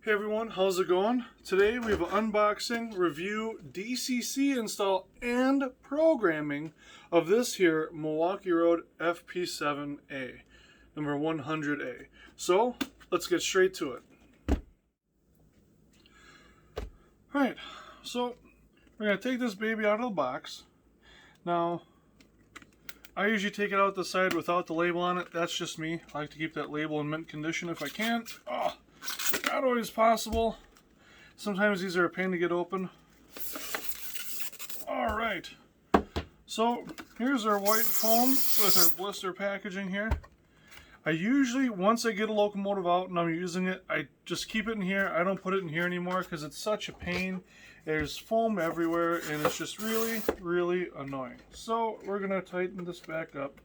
Hey everyone, how's it going? Today we have an unboxing, review, DCC install, and programming of this here Milwaukee Road FP7A, number 100A. So, let's get straight to it. Alright, so we're going to take this baby out of the box. Now, I usually take it out the side without the label on it. That's just me. I like to keep that label in mint condition if I can. Oh, not always possible. Sometimes these are a pain to get open. Alright, so here's our white foam with our blister packaging here. I usually, once I get a locomotive out and I'm using it, I just keep it in here. I don't put it in here anymore because it's such a pain. There's foam everywhere and it's just really, really annoying. So we're going to tighten this back up.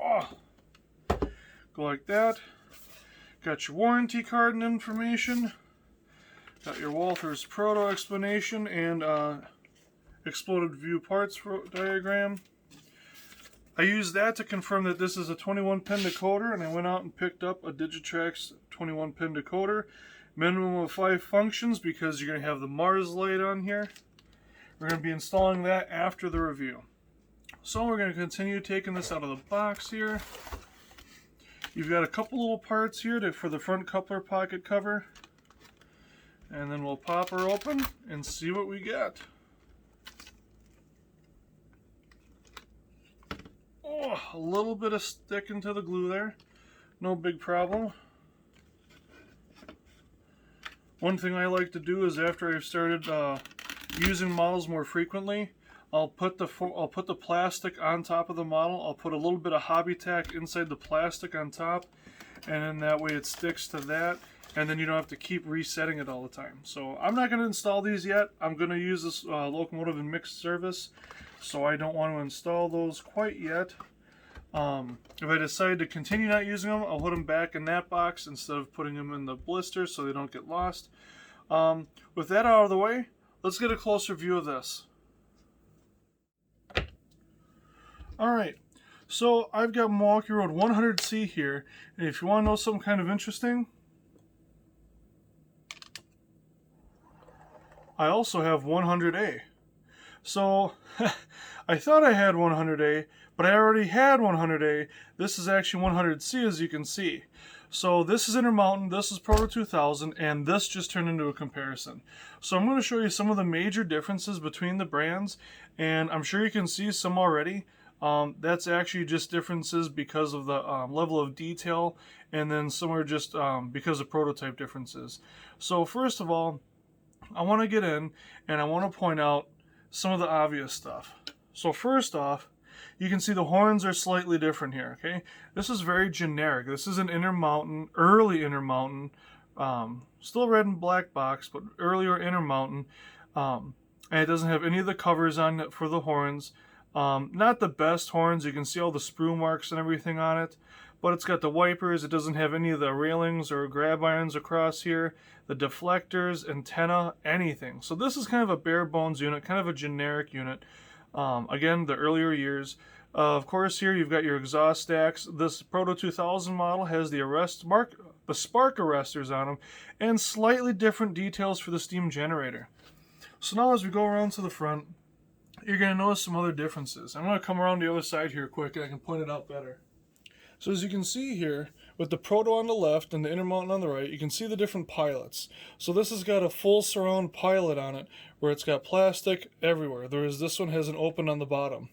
Oh, go like that. Got your warranty card and information. Got your Walthers Proto explanation and exploded view parts diagram. I used that to confirm that this is a 21-pin decoder, and I went out and picked up a Digitrax 21-pin decoder. Minimum of 5 functions because you're going to have the Mars light on here. We're going to be installing that after the review. So we're going to continue taking this out of the box here. You've got a couple little parts here for the front coupler pocket cover. And then we'll pop her open and see what we get. Oh, a little bit of sticking to the glue there. No big problem. One thing I like to do is after I've started using models more frequently, I'll put the plastic on top of the model. I'll put a little bit of hobby tack inside the plastic on top, and then that way it sticks to that, and then you don't have to keep resetting it all the time. So I'm not going to install these yet. I'm going to use this locomotive in mixed service, so I don't want to install those quite yet. If I decide to continue not using them, I'll put them back in that box instead of putting them in the blister so they don't get lost. With that out of the way, let's get a closer view of this. Alright, so I've got Milwaukee Road 100C here, and if you want to know something kind of interesting, I also have 100A. So, I thought I had 100A, but I already had 100A. This is actually 100C, as you can see. So this is Intermountain, this is Proto 2000, and this just turned into a comparison. So I'm going to show you some of the major differences between the brands, and I'm sure you can see some already. That's actually just differences because of the level of detail, and then some are just because of prototype differences. So first of all, I want to get in and I want to point out some of the obvious stuff. So first off, you can see the horns are slightly different here, okay? This is very generic. This is an Intermountain, early Intermountain, still red and black box, but earlier Intermountain, and it doesn't have any of the covers on it for the horns. Not the best horns. You can see all the sprue marks and everything on it, but it's got the wipers. It doesn't have any of the railings or grab irons across here, the deflectors, antenna, anything. So this is kind of a bare bones unit, kind of a generic unit. Again, the earlier years. Of course, here you've got your exhaust stacks. This Proto 2000 model has the spark arresters on them, and slightly different details for the steam generator. So now as we go around to the front, you're going to notice some other differences. I'm going to come around the other side here quick and I can point it out better. So as you can see here, with the Proto on the left and the Intermountain on the right, you can see the different pilots. So this has got a full surround pilot on it, where it's got plastic everywhere, whereas this one has an open on the bottom.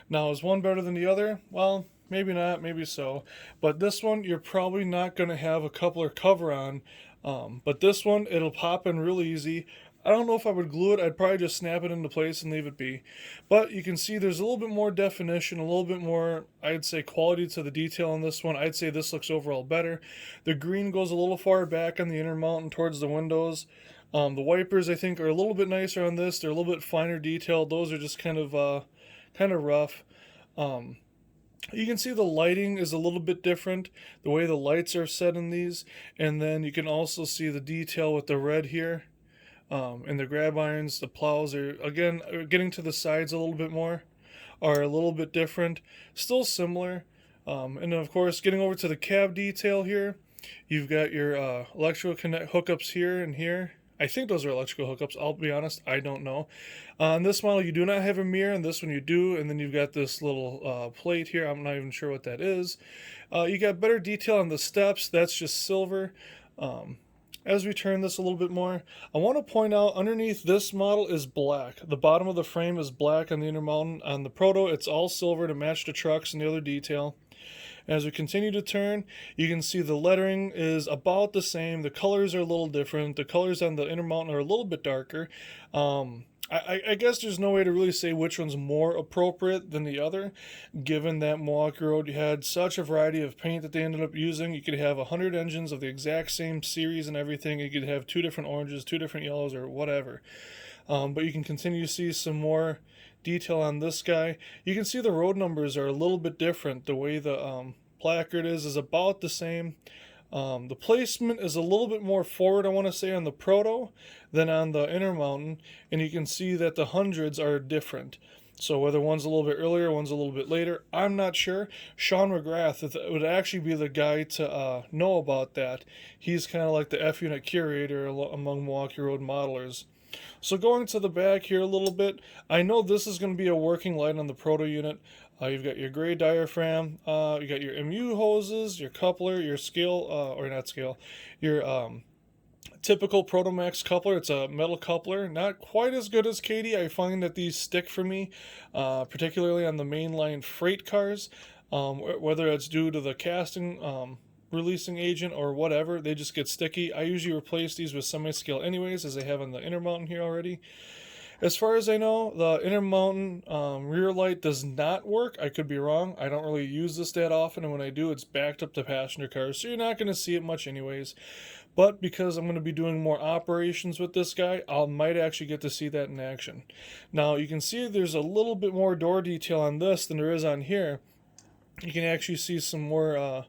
Now, is one better than the other? Well, maybe not, maybe so. But this one, you're probably not going to have a coupler cover on. But this one, it'll pop in real easy. I don't know if I would glue it. I'd probably just snap it into place and leave it be. But you can see there's a little bit more definition, a little bit more, I'd say, quality to the detail on this one. I'd say this looks overall better. The green goes a little far back on the Intermountain towards the windows. The wipers, I think, are a little bit nicer on this. They're a little bit finer detailed. Those are just kind of rough. You can see the lighting is a little bit different, the way the lights are set in these. And then you can also see the detail with the red here. And the grab irons, the plows are, again, getting to the sides a little bit more, are a little bit different, still similar. And then of course, getting over to the cab detail here, You've got your electrical hookups here and here. I think those are electrical hookups. I'll be honest, I don't know. On this model, you do not have a mirror. On this one, you do. And then you've got this little plate here. I'm not even sure what that is. You got better detail on the steps. That's just silver. As we turn this a little bit more, I want to point out underneath this model is black. The bottom of the frame is black on the Intermountain. On the Proto, it's all silver to match the trucks and the other detail. As we continue to turn, you can see the lettering is about the same. The colors are a little different. The colors on the Intermountain are a little bit darker. I guess there's no way to really say which one's more appropriate than the other, given that Milwaukee Road had such a variety of paint that they ended up using. You could have 100 engines of the exact same series and everything. You could have 2 different oranges, 2 different yellows, or whatever. But you can continue to see some more detail on this guy. You can see the road numbers are a little bit different. The way the placard is about the same. The placement is a little bit more forward, I want to say, on the Proto than on the Intermountain, and you can see that the hundreds are different. So whether one's a little bit earlier, one's a little bit later, I'm not sure. Sean McGrath would actually be the guy to know about that. He's kind of like the F-unit curator among Milwaukee Road modelers. So going to the back here a little bit, I know this is going to be a working light on the Proto unit. You've got your gray diaphragm, you got your MU hoses, your coupler, your scale, or not scale, your typical Protomax coupler. It's a metal coupler, not quite as good as Katie. I find that these stick for me, particularly on the mainline freight cars, whether it's due to the casting releasing agent or whatever, they just get sticky. I usually replace these with semi-scale anyways, as they have on the Intermountain here already. As far as I know, the Intermountain rear light does not work. I could be wrong. I don't really use this that often, and when I do, it's backed up to passenger cars, so you're not going to see it much anyways. But because I'm going to be doing more operations with this guy, I might actually get to see that in action. Now, you can see there's a little bit more door detail on this than there is on here. You can actually see some more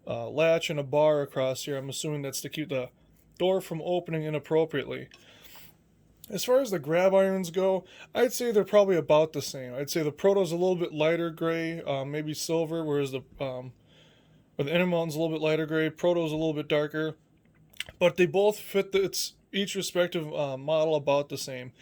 latch and a bar across here. I'm assuming that's to keep the door from opening inappropriately. As far as the grab irons go, I'd say they're probably about the same. I'd say the Proto's a little bit lighter gray, maybe silver, whereas the Intermountain's a little bit lighter gray, Proto's a little bit darker. But they both fit each respective model about the same.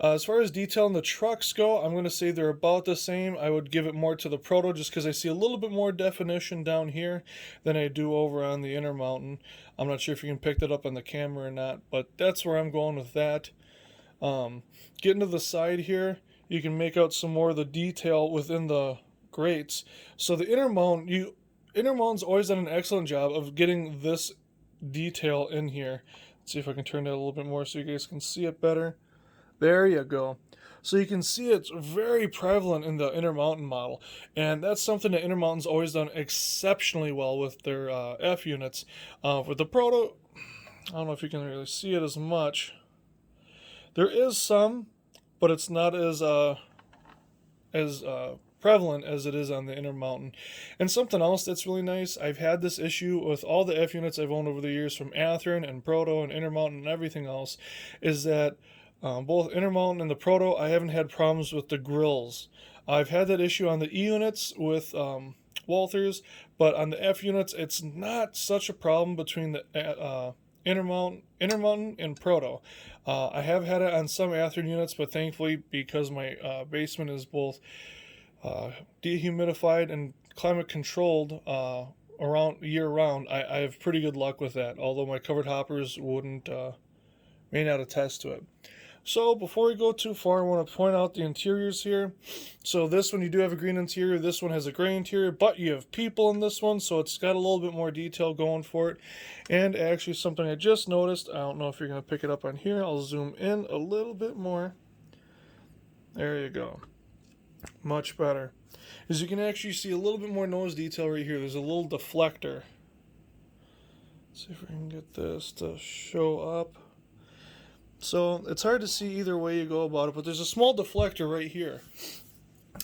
As far as detail in the trucks go, I'm going to say they're about the same. I would give it more to the Proto just because I see a little bit more definition down here than I do over on the Intermountain. I'm not sure if you can pick that up on the camera or not, but that's where I'm going with that. Getting to the side here, you can make out some more of the detail within the grates. So the Intermountain's always done an excellent job of getting this detail in here. Let's see if I can turn that a little bit more so you guys can see it better. There you go. So you can see it's very prevalent in the Intermountain model, and that's something that Intermountain's always done exceptionally well with their F units. With the Proto, I don't know if you can really see it as much. There is some, but it's not as prevalent as it is on the Intermountain. And something else that's really nice, I've had this issue with all the F units I've owned over the years, from Athearn and Proto and Intermountain and everything else, is that both Intermountain and the Proto, I haven't had problems with the grills. I've had that issue on the E units with Walthers, but on the F units, it's not such a problem between the Intermountain and Proto. I have had it on some Athearn units, but thankfully, because my basement is both dehumidified and climate controlled around year round, I have pretty good luck with that, although my covered hoppers may not attest to it. So before we go too far, I want to point out the interiors here. So this one, you do have a green interior. This one has a gray interior, but you have people in this one, so it's got a little bit more detail going for it. And actually something I just noticed, I don't know if you're going to pick it up on here. I'll zoom in a little bit more. There you go. Much better. As you can actually see a little bit more nose detail right here. There's a little deflector. Let's see if we can get this to show up. So it's hard to see either way you go about it, but there's a small deflector right here.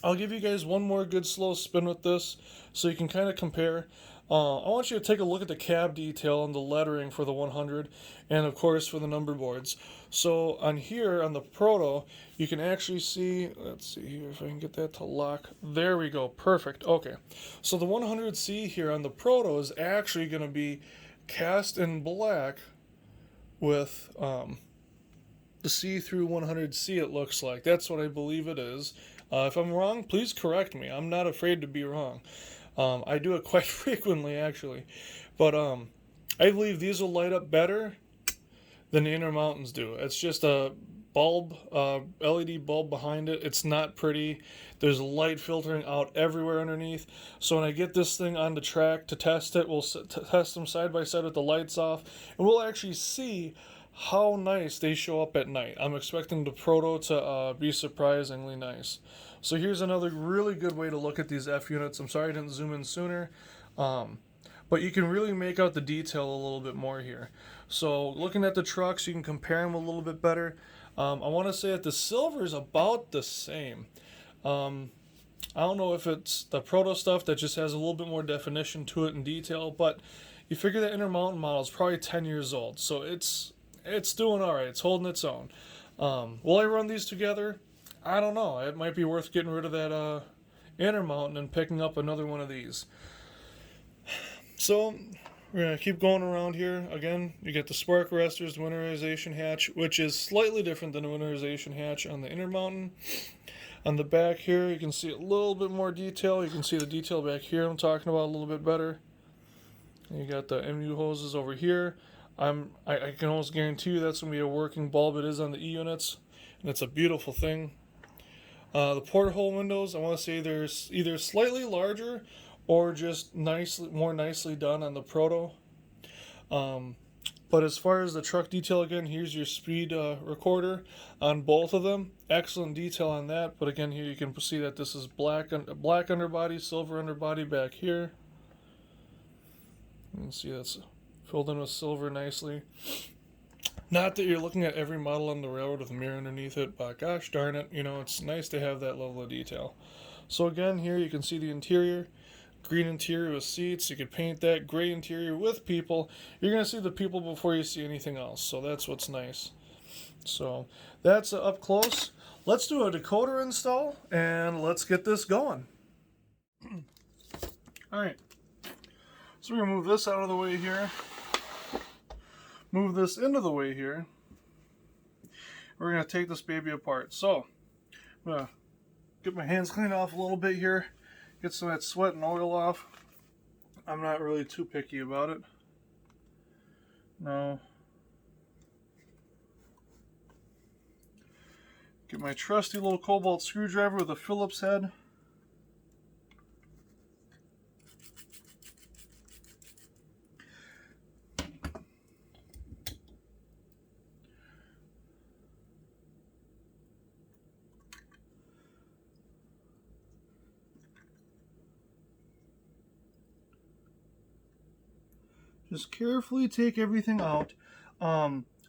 I'll give you guys one more good slow spin with this so you can kind of compare. I want you to take a look at the cab detail and the lettering for the 100, and of course for the number boards. So on here, on the Proto, you can actually see, let's see here if I can get that to lock. There we go, perfect, okay. So the 100C here on the Proto is actually going to be cast in black with the see-through 100C, it looks like. That's what I believe it is. If I'm wrong, please correct me. I'm not afraid to be wrong. I do it quite frequently, actually. But I believe these will light up better than the Intermountains do. It's just a bulb, LED bulb behind it. It's not pretty. There's light filtering out everywhere underneath. So when I get this thing on the track to test it, we'll test them side by side with the lights off, and we'll actually see how nice they show up at night. I'm expecting the Proto to be surprisingly nice. So here's another really good way to look at these F units. I'm sorry I didn't zoom in sooner. But you can really make out the detail a little bit more here. So looking at the trucks, you can compare them a little bit better. I want to say that the silver is about the same. I don't know if it's the Proto stuff that just has a little bit more definition to it in detail, but you figure that Intermountain model is probably 10 years old, so it's doing all right. It's holding its own. Will I run these together? I don't know. It might be worth getting rid of that Intermountain and picking up another one of these. So we're going to keep going around here. Again, you get the spark arresters, the winterization hatch, which is slightly different than the winterization hatch on the Intermountain. On the back here, you can see a little bit more detail. You can see the detail back here I'm talking about a little bit better. You got the MU hoses over here. I can almost guarantee you that's going to be a working bulb. It is on the E units, and it's a beautiful thing. The porthole windows, I want to say there's either slightly larger or just more nicely done on the Proto. But as far as the truck detail, again, here's your speed recorder on both of them. Excellent detail on that. But again, here you can see that this is black underbody, silver underbody back here. You can see that's filled in with silver nicely. Not that you're looking at every model on the railroad with a mirror underneath it, but gosh darn it, it's nice to have that level of detail. So again, here you can see the interior. Green interior with seats. You could paint that. Gray interior with people. You're going to see the people before you see anything else, so that's what's nice. So that's up close. Let's do a decoder install, and let's get this going. Alright. So we're going to move this out of the way here. Move this into the way here. We're going to take this baby apart. So, I'm going to get my hands cleaned off a little bit here. Get some of that sweat and oil off. I'm not really too picky about it. No. Get my trusty little cobalt screwdriver with a Phillips head. Just carefully take everything out.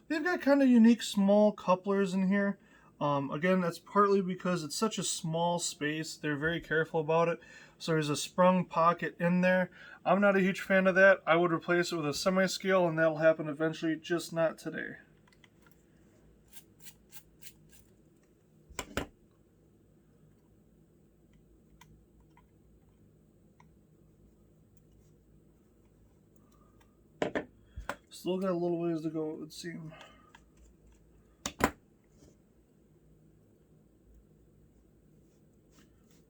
They've got kind of unique small couplers in here. Again, that's partly because it's such a small space. They're very careful about it. So there's a sprung pocket in there. I'm not a huge fan of that. I would replace it with a semi-scale, and that'll happen eventually, just not today. Still got a little ways to go, it would seem.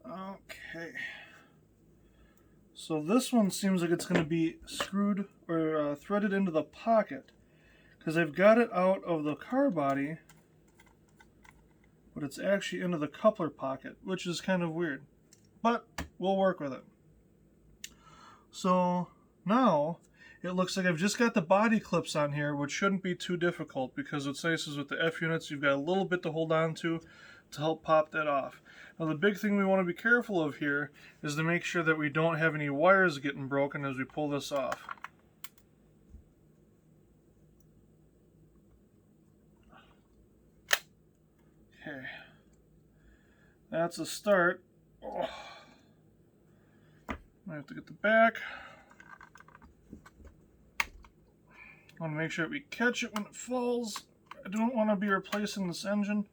Okay. So this one seems like it's going to be screwed or threaded into the pocket, because I've got it out of the car body, but it's actually into the coupler pocket, which is kind of weird. But we'll work with it. So now it looks like I've just got the body clips on here, which shouldn't be too difficult, because what's nice is with the F units, you've got a little bit to hold on to help pop that off. Now the big thing we want to be careful of here is to make sure that we don't have any wires getting broken as we pull this off. Okay, that's a start. Oh. I have to get the back. I want to make sure that we catch it when it falls. I don't want to be replacing this engine.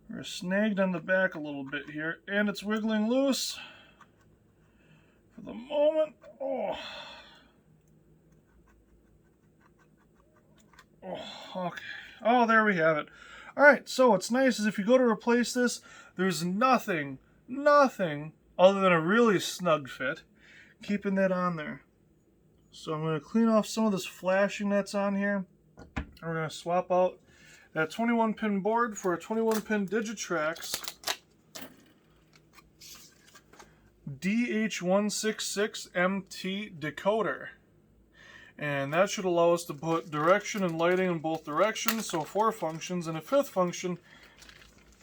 We're snagged on the back a little bit here, and it's wiggling loose. the moment. Oh. Oh, okay. Oh, there we have it. Alright, so what's nice is if you go to replace this, there's nothing other than a really snug fit keeping that on there. So I'm going to clean off some of this flashing that's on here. And we're going to swap out that 21 pin board for a 21 pin Digitrax DH166MT decoder. And that should allow us to put direction and lighting in both directions, so 4 functions, and a 5th function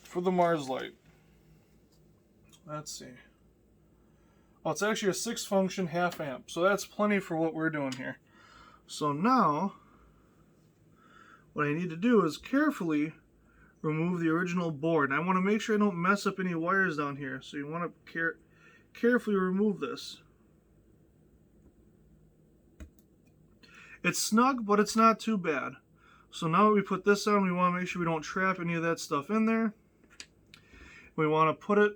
for the Mars light. Let's see. Oh, it's actually a 6 function half amp, so that's plenty for what we're doing here. So now, what I need to do is carefully remove the original board. And I want to make sure I don't mess up any wires down here, so you want to carefully remove this. It's snug, but it's not too bad. So now that we put this on, we want to make sure we don't trap any of that stuff in there. We want to put it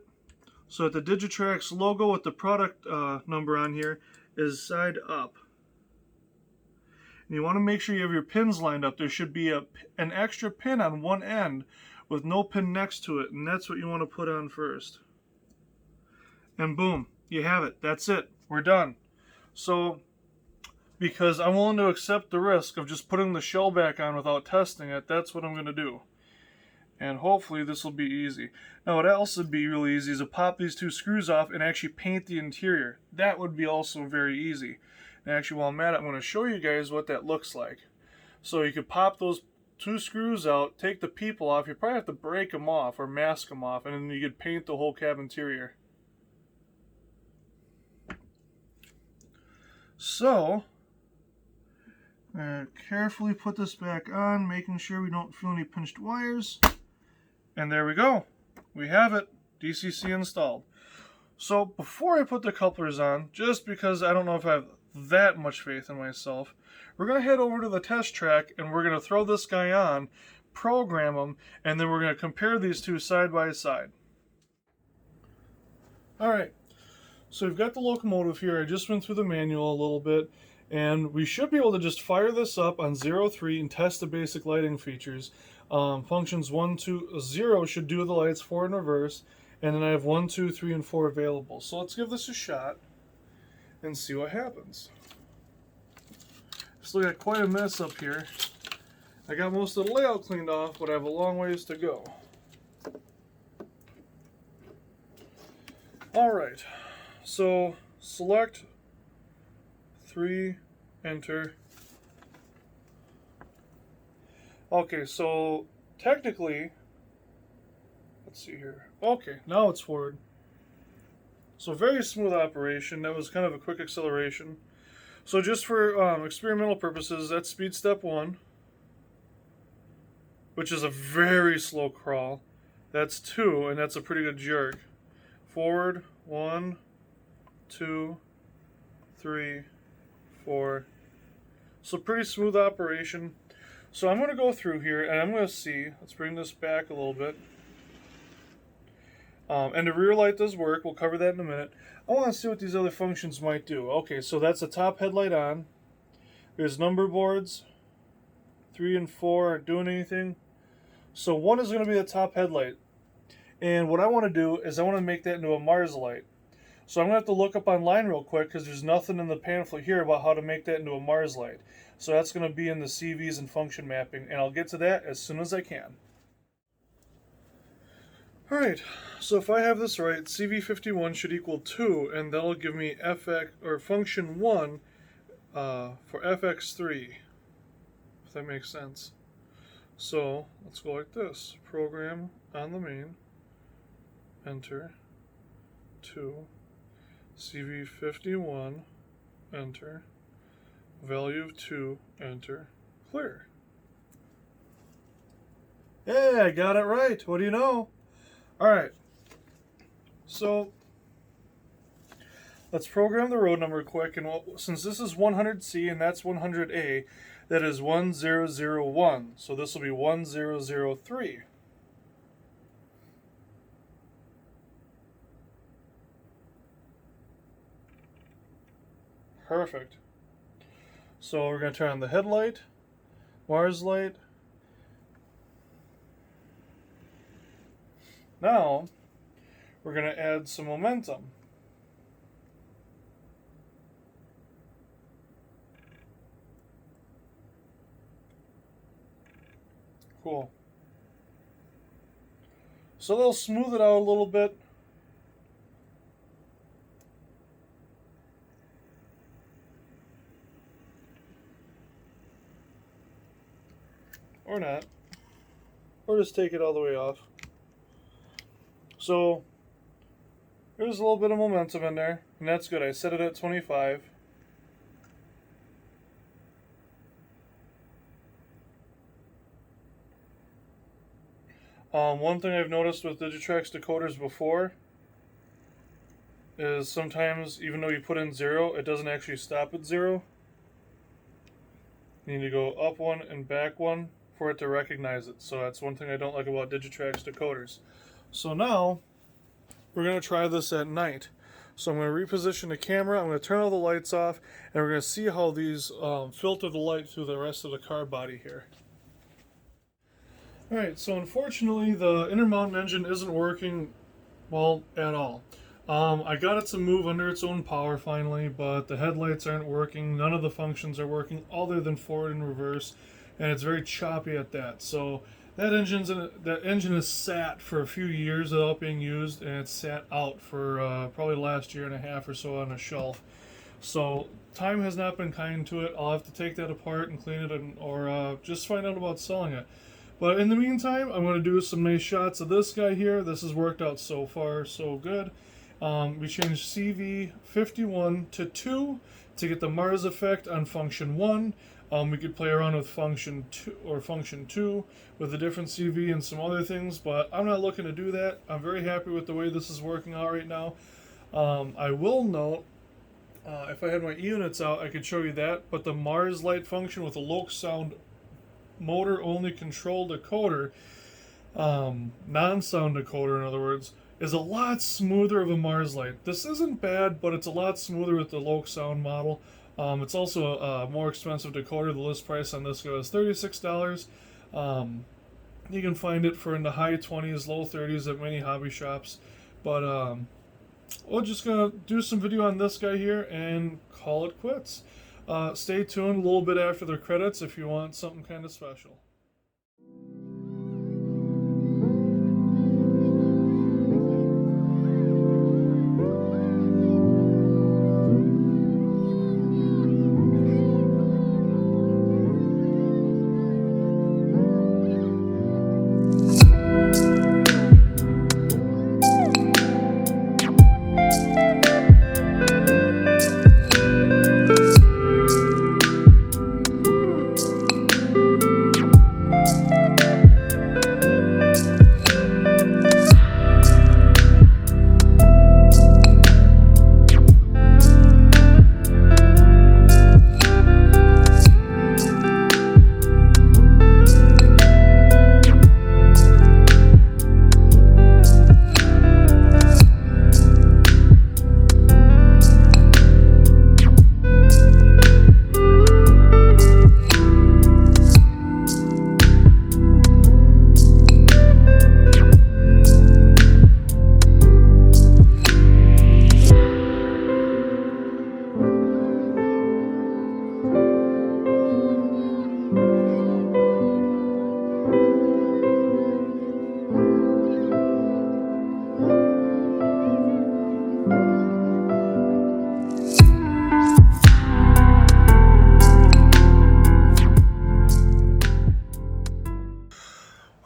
so that the Digitrax logo with the product number on here is side up. And you want to make sure you have your pins lined up. There should be an extra pin on one end with no pin next to it, and that's what you want to put on first. And boom, you have it. That's it. We're done. So, because I'm willing to accept the risk of just putting the shell back on without testing it, that's what I'm going to do. And hopefully this will be easy. Now what else would be really easy is to pop these 2 screws off and actually paint the interior. That would be also very easy. And actually while I'm at it, I'm going to show you guys what that looks like. So you could pop those 2 screws out, take the people off. You probably have to break them off or mask them off, and then you could paint the whole cab interior. So, carefully put this back on, making sure we don't feel any pinched wires. And there we go. We have it. DCC installed. So before I put the couplers on, just because I don't know if I have that much faith in myself, we're going to head over to the test track and we're going to throw this guy on, program them, and then we're going to compare these 2 side by side. Alright, so we've got the locomotive here. I just went through the manual a little bit. And we should be able to just fire this up on 0-3 and test the basic lighting features. Functions 1, 2, 0 should do the lights, 4 in reverse, and then I have 1, 2, 3, and 4 available. So let's give this a shot and see what happens. Still got quite a mess up here. I got most of the layout cleaned off, but I have a long ways to go. Alright, so select 3, enter. Okay, so technically, let's see here. Okay, now it's forward. So very smooth operation. That was kind of a quick acceleration. So just for experimental purposes, that's speed step 1, which is a very slow crawl. That's 2, and that's a pretty good jerk. Forward, 1, 2, 3, 4. So pretty smooth operation. So I'm going to go through here and I'm going to see. Let's bring this back a little bit. And the rear light does work. We'll cover that in a minute. I want to see what these other functions might do. Okay, so that's the top headlight on. There's number boards. 3 and 4 aren't doing anything. So 1 is going to be the top headlight. And what I want to do is I want to make that into a Mars light. So I'm going to have to look up online real quick because there's nothing in the pamphlet here about how to make that into a Mars light. So that's going to be in the CVs and function mapping, and I'll get to that as soon as I can. Alright, so if I have this right, CV51 should equal 2, and that'll give me FX, or function 1 for FX3, if that makes sense. So let's go like this. Program on the main, enter, 2, CV51, enter, value of 2, enter, clear. Hey, I got it right. What do you know? Alright, so let's program the road number quick, and since this is 100C and that's 100A, that is 1001, so this will be 1003. Perfect. So we're going to turn on the headlight, Mars light. Now we're going to add some momentum. Cool. So they'll smooth it out a little bit. Or not. Or just take it all the way off. So there's a little bit of momentum in there, and that's good. I set it at 25. One thing I've noticed with Digitrax decoders before is sometimes, even though you put in 0, it doesn't actually stop at 0. You need to go up one and back one for it to recognize it. So that's one thing I don't like about Digitrax decoders. So now we're going to try this at night. So I'm going to reposition the camera, I'm going to turn all the lights off, and we're going to see how these filter the light through the rest of the car body here. Alright, so unfortunately the intermountain engine isn't working well at all. I got it to move under its own power finally, but the headlights aren't working, none of the functions are working other than forward and reverse, and it's very choppy at that. So that engine is sat for a few years without being used, and it's sat out for probably the last year and a half or so on a shelf. So time has not been kind to it. I'll have to take that apart and clean it, or just find out about selling it. But in the meantime, I'm going to do some nice shots of this guy here. This has worked out so far so good. We changed CV51 to 2 to get the Mars effect on function 1. We could play around with function 2 or function 2 with a different CV and some other things, but I'm not looking to do that. I'm very happy with the way this is working out right now. I will note, if I had my units out, I could show you that, but the Mars light function with a loc sound motor only control decoder, non-sound decoder in other words, is a lot smoother of a Mars light. This isn't bad, but it's a lot smoother with the loc sound model. It's also a more expensive decoder. The list price on this goes $36. You can find it for in the high 20s, low 30s at many hobby shops. But we're just gonna do some video on this guy here and call it quits. Stay tuned a little bit after the credits if you want something kind of special.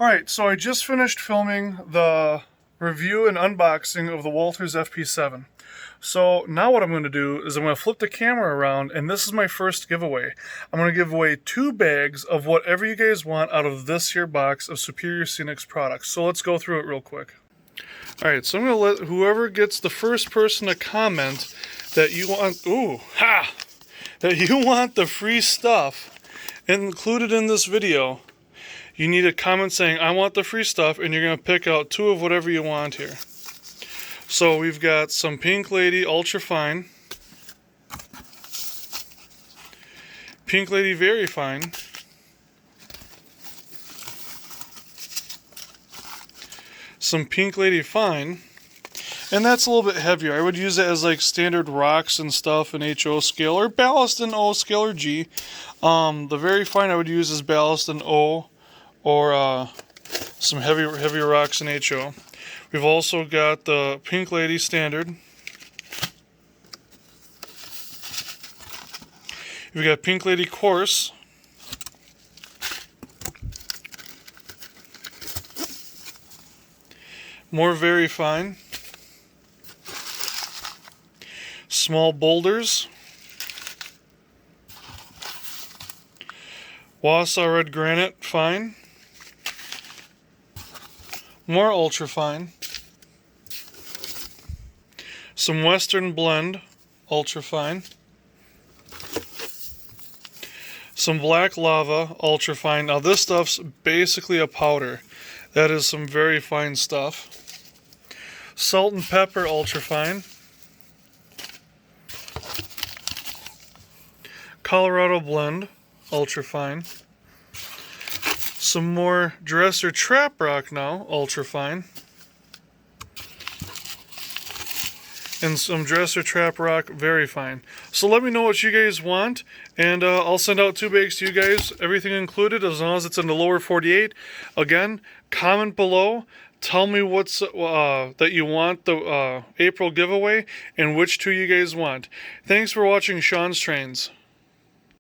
Alright, so I just finished filming the review and unboxing of the Walthers FP7. So now what I'm going to do is I'm going to flip the camera around, and this is my first giveaway. I'm going to give away 2 bags of whatever you guys want out of this here box of Superior Scenics products. So let's go through it real quick. Alright, so I'm going to let whoever gets the first person to comment that you want, that you want the free stuff included in this video. You need a comment saying, I want the free stuff, and you're going to pick out 2 of whatever you want here. So we've got some Pink Lady Ultra Fine. Pink Lady Very Fine. Some Pink Lady Fine. And that's a little bit heavier. I would use it as like standard rocks and stuff in HO scale, or ballast in O scale or G. The Very Fine I would use as ballast in O, or some heavier rocks in HO. We've also got the Pink Lady Standard. We've got Pink Lady Coarse. More Very Fine. Small Boulders. Wausau Red Granite Fine. More Ultra Fine. Some Western Blend Ultra Fine. Some Black Lava Ultra Fine. Now this stuff's basically a powder. That is some very fine stuff. Salt and Pepper Ultra Fine. Colorado Blend Ultra Fine. Some more Dresser Trap Rock now, Ultra Fine. And some Dresser Trap Rock Very Fine. So let me know what you guys want, and I'll send out 2 bags to you guys, everything included, as long as it's in the lower 48. Again, comment below. Tell me what's that you want the April giveaway, and which 2 you guys want. Thanks for watching Sean's Trains.